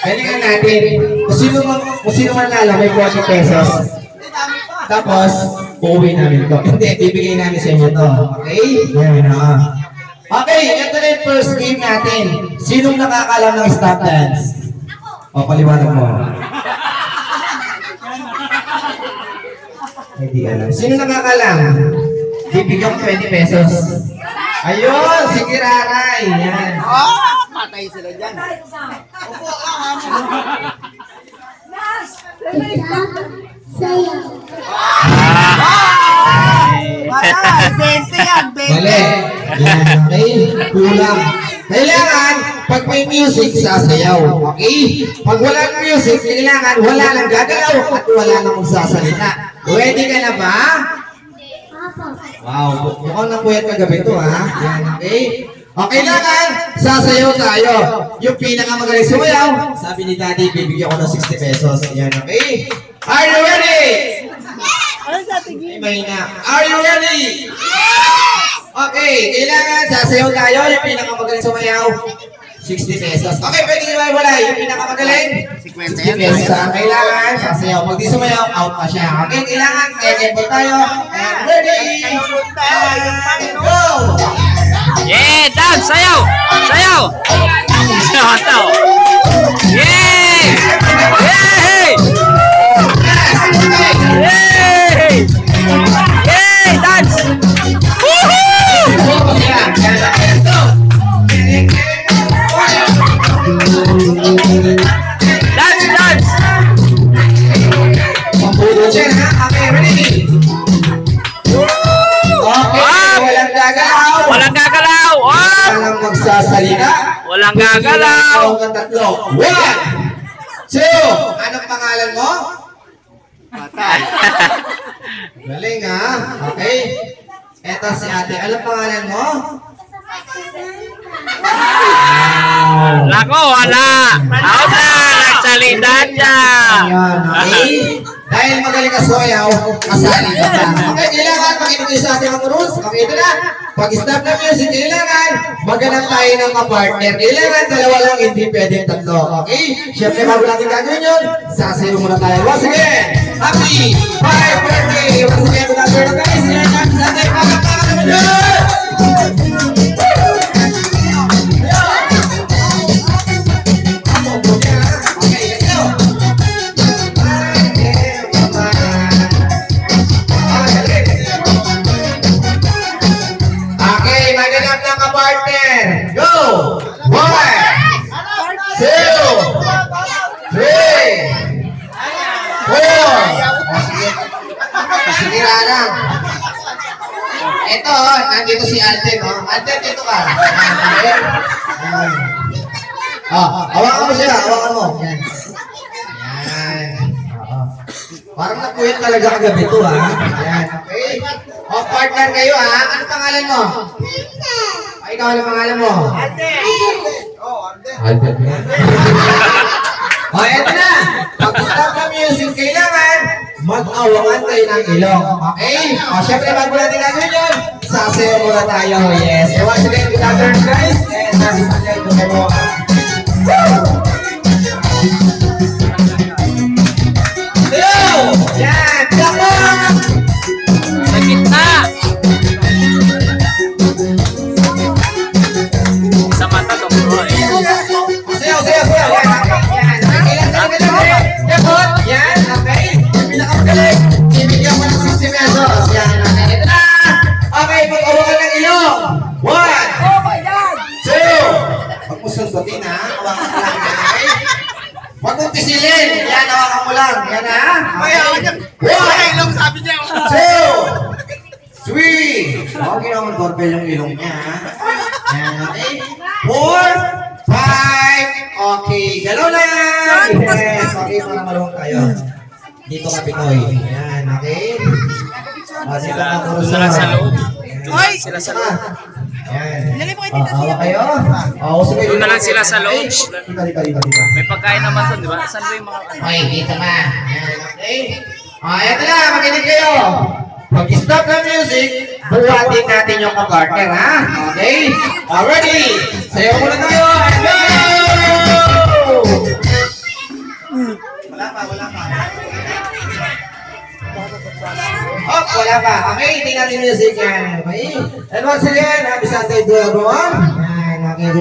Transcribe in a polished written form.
Galingan natin. Kung sino man lalo, may 40 pesos. Tapos, uuwi namin to. Hindi, bibigay namin sa inyo to. Okay? Yan, ha. Okay, ito na yung first game natin. Sinong nakakalam ng stop dance? O, paliwanag mo. Hindi alam. Sino nakakalam? Bibigyan ko 20 pesos. Ayun, sige Raray. Yan. Patay sila dyan. Sayaw. Patay! 20 yan! 20! Mali. Yan, okay? Kulang. Kailangan, pag may music, sasayaw. Okay? Pag wala ng music, kailangan wala nang gagalaw at wala nang magsasalita. Ready ka na ba? Wow, mukhang napuyat kagabi to ha. Yan, okay? O kailangan, sasayaw tayo. Yung pinakamagaling sumayaw, sabi ni Daddy, bibigyan ko ng 60 pesos. Yan, okay? Are you ready? Ay, mahina. Are you ready? Okay, kailangan, sasayaw tayo. Yung pinakamagaling sumayaw, 60 pesos. Okay, pwede nyo wala. Yung pinakamagaling, 60 pesos. Kailangan, sasayaw. Pag di sumayaw, out pa siya. Okay, kailangan, kaya tayo. And ready? Go! Yeah, dance, sayaw! Sayaw! Sayaw tao! Yeah! Yay! Yay! Yay! Dance! Woohoo! Dance, dance! Pambudo siya ha? Okay, ready? Okay, walang gagalaw. Walang gagalaw! Oh! Walang magsasalita. Walang gagalaw! Ang tatlo. 1, 2. Anong pangalan mo? Patay! Galing ha? Okay. Eto si ate. Anong pangalan mo? Nako, wala! Out na! Nagsalita siya! Ayan, okay. Dahil magaling ka sumayaw, kasali ka na. Okay, kailangan makinig sa ating mga rules. Okay, ito na. Pag-stop na music, kailangan maghanap tayo ng kapartner. Kailangan dalawa lang, hindi pwedeng tatlo. Okay? Siyempre, bago natin gagawin yun, sasayaw muna tayo. Once again, happy 5 birthday! Once again, good afternoon guys. Yan natin sa ating pagkakaka naman yun! Ito, nandito si Alden, no? Alden, dito ka. Hawakan mo siya, hawakan mo. Yan. Yan. Parang napuyat talaga kagabi ito, ha? Yan, okay? O, partner kayo, ha? Ano pangalan mo? Ay, ikaw, ano pangalan mo? Alden! Oh, Alden! Alden. O, eto na. Pag-stop na music, kailangan mag-awangan kayo ng ilong. Okay? O, syempre, bago natin gagawin yun, sasayaw muna tayo. Yes. So, once again, good afternoon, guys. And happy Sunday to everyone. Hello! Yan! Come on! Sa gitna! Sa mata to, bro. Sayaw, sayaw, sayaw. Yan. Yan. Yan. Okay. Pinakamagaling. Ibigyan ko ng 60 pesos. Yan. Okay. Ito na. Okay. Mag-awakan ng ilong. 1, 2. Huwag mo sundutin ha. Awakan mo lang. Okay. Huwag mong pisilin. Yan. Awakan mo lang. Yan ha. Ay, ako niya! 1, Ilong sabi niya! 2, 3. Okay naman doorbell yung ilong niya ha. Yan. Okay. 4, 5. Okay. Galaw lang. Yes. Okay. Para malawang tayo. Dito ka, Pinoy. Yan. Okay. Dito ka, Sila sa loob. Ay! Sila sa loob. Yan. Awa kayo. Sige. Doon na lang sila sa loob. Dito. May pagkain naman doon, di ba? Saan ba yung mga ano? Okay, dito na. Yan. Okay. Eto na. Makinig kayo. Pag-stop ng music, buhatin natin yung kapartner, ha? Okay? Ready? Sayo muna tayo. And go! Wala pa, wala pa. Oh, wala pa. Okay, tingnan natin yung music yan. Okay. And once again, happy Sunday to everyone. Yan, okay.